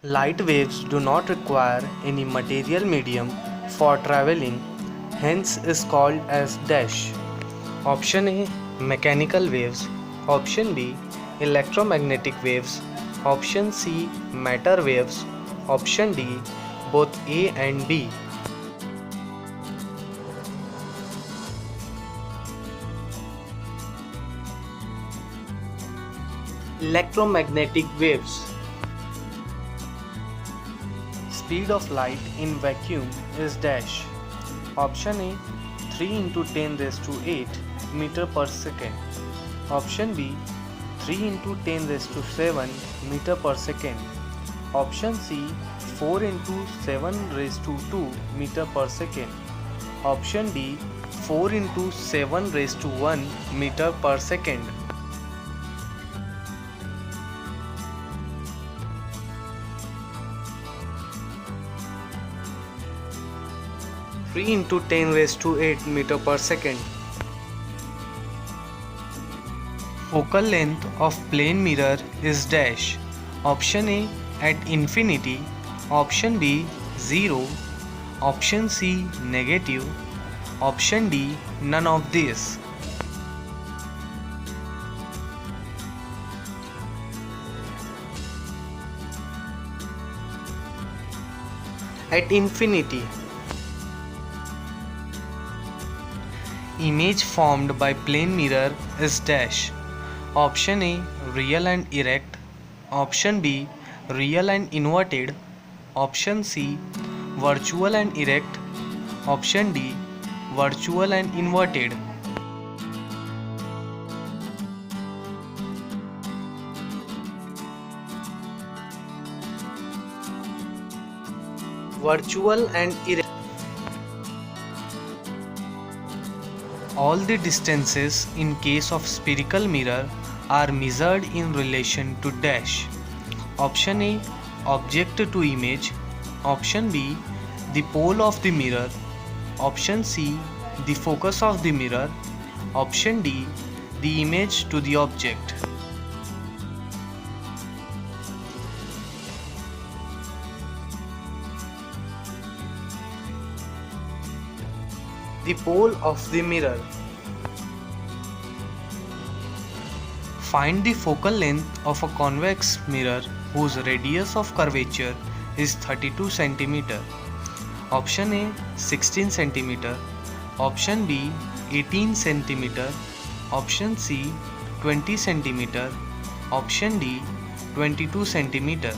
Light waves do not require any material medium for traveling, hence is called as dash. Option A, mechanical waves. Option B, electromagnetic waves. Option C, matter waves. Option D, both A and B. Electromagnetic waves. Speed of light in vacuum is dash. Option A, 3 into 10 raised to 8 meter per second. Option B, 3 into 10 raised to 7 meter per second. Option C, 4 into 7 raised to 2 meter per second. Option D, 4 into 7 raised to 1 meter per second. 3 into 10 raised to 8 meter per second. Focal length of plane mirror is dash. Option A, at infinity. Option B, 0. Option C, negative. Option D, none of these. At infinity. Image formed by plane mirror is dash. Option A, real and erect. Option B, real and inverted. Option C, virtual and erect. Option D, virtual and inverted. Virtual and erect. All the distances in case of spherical mirror are measured in relation to dash. Option A, object to image. Option B, the pole of the mirror. Option C, the focus of the mirror. Option D, the image to the object. The pole of the mirror. Find the focal length of a convex mirror whose radius of curvature is 32 cm. Option A, 16 cm. Option B, 18 cm. Option C, 20 cm. Option D, 22 cm.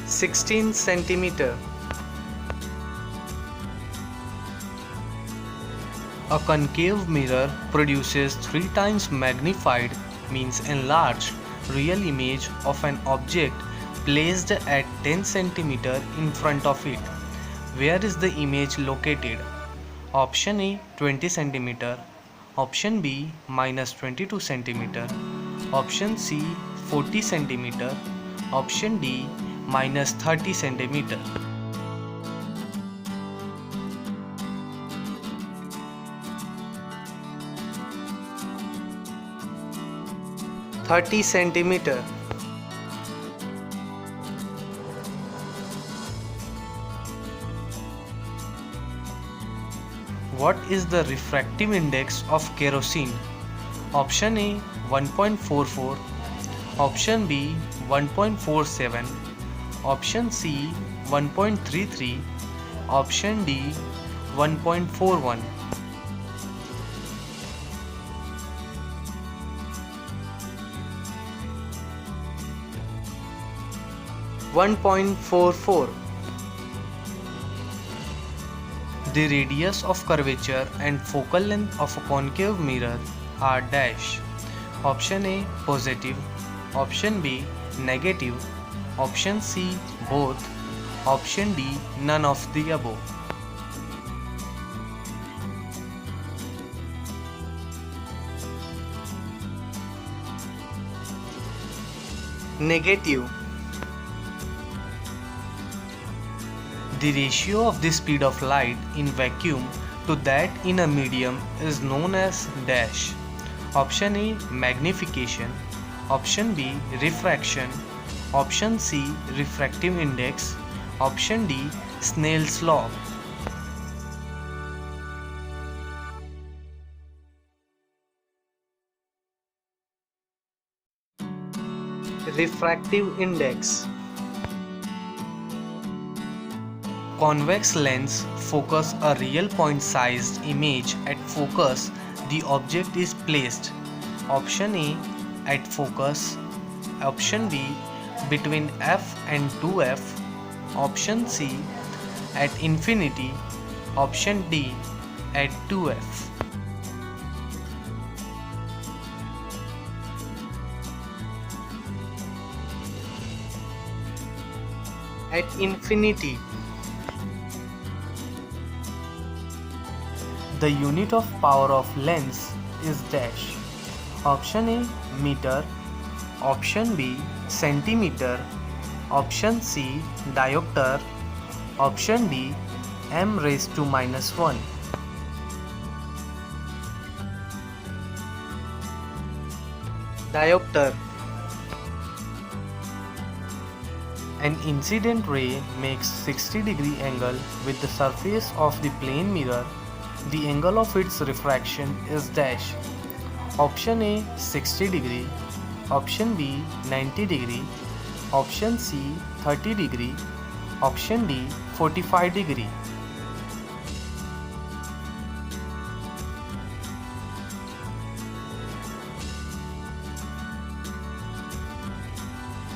16 cm. A concave mirror produces 3 times magnified, means enlarged, real image of an object placed at 10 cm in front of it. Where is the image located? Option A, 20 cm. Option B, minus 22 cm. Option C, 40 cm. Option D, minus 30 cm. 30 cm. What is the refractive index of kerosene? Option A, 1.44. Option B, 1.47. Option C, 1.33. Option D, 1.41. 1.44. The radius of curvature and focal length of a concave mirror are dash. Option A, positive. Option B, negative. Option C, both. Option D, none of the above. Negative. The ratio of the speed of light in vacuum to that in a medium is known as dash. Option A, magnification. Option B, refraction. Option C, refractive index. Option D, Snell's law. Refractive index. Convex lens focus a real point sized image at focus the object is placed. Option A, at focus. Option B, between f and 2f. Option C, at infinity. Option D, at 2f. At infinity. The unit of power of lens is dash. Option A, meter. Option B, centimeter. Option C, diopter. Option D, m raised to minus 1. Diopter. An incident ray makes 60-degree angle with the surface of the plane mirror. The angle of its refraction is dash. Option A, 60 degree. Option B, 90 degree. Option C, 30 degree. Option D, 45 degree.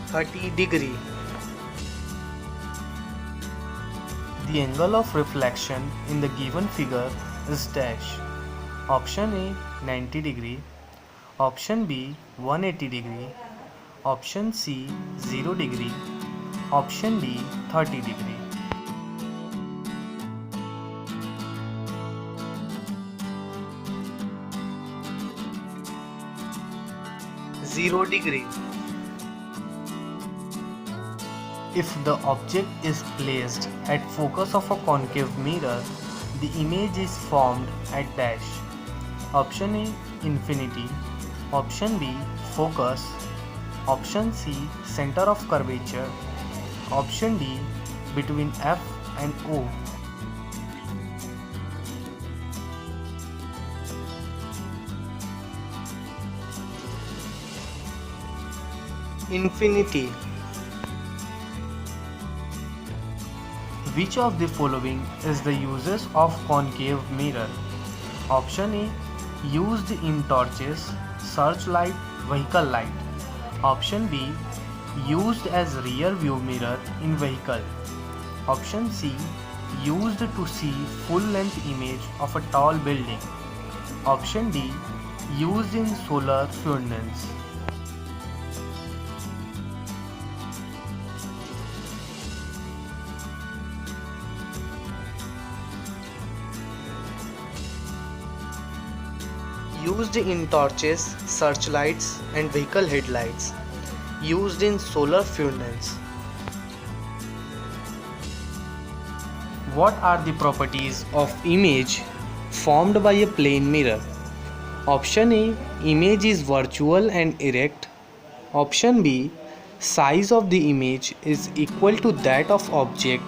(30°) The angle of reflection in the given figure is dash. Option A, 90 degree. Option B, 180 degree. Option C, 0 degree. Option D, 30 degree. (0°) If the object is placed at focus of a concave mirror, the image is formed at dash. Option A, infinity. Option B, focus. Option C, center of curvature. Option D, between F and O. Infinity. Which of the following is the uses of concave mirror? Option A, used in torches, searchlight, vehicle light. Option B, used as rear view mirror in vehicle. Option C, used to see full length image of a tall building. Option D, used in solar furnace. Used in torches, searchlights and vehicle headlights. Used in solar furnace. What are the properties of image formed by a plane mirror? Option A, image is virtual and erect. Option B, size of the image is equal to that of object.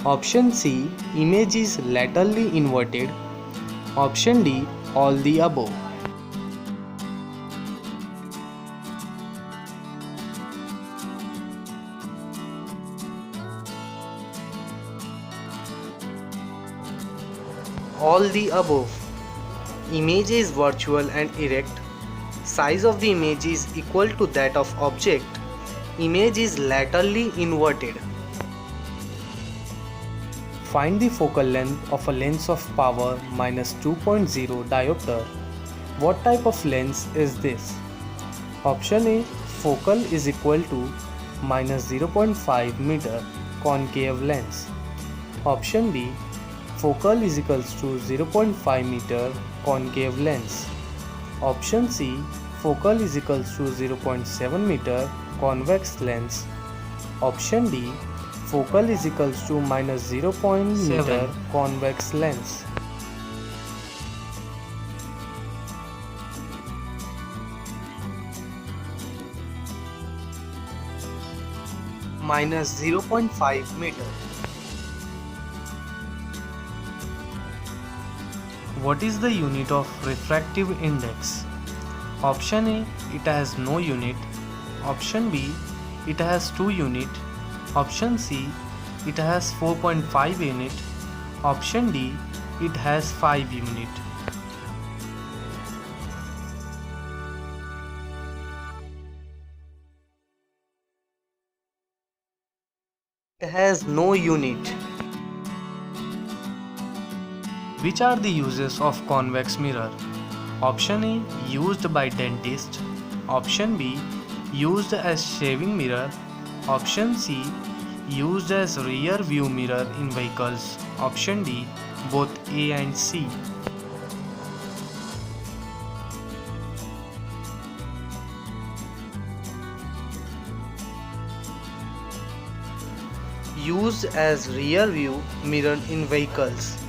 Option C, image is laterally inverted. Option D, all the above. All the above. Image is virtual and erect. Size of the image is equal to that of object. Image is laterally inverted. Find the focal length of a lens of power minus 2.0 diopter. What type of lens is this? Option A, focal is equal to minus 0.5 meter concave lens. Option B, focal is equals to 0.5 meter concave lens. Option C, focal is equals to 0.7 meter convex lens. Option D, Focal is equals to minus 0. meter 7. convex lens. Minus 0.5 meter. What is the unit of refractive index? Option A, it has no unit. Option B, it has 2 unit. Option C, it has 4.5 unit. Option D, it has 5 unit. It has no unit. Which are the uses of convex mirror? Option A, used by dentist. Option B, used as shaving mirror. Option C, used as rear view mirror in vehicles. Option D, both A and C. Used as rear view mirror in vehicles.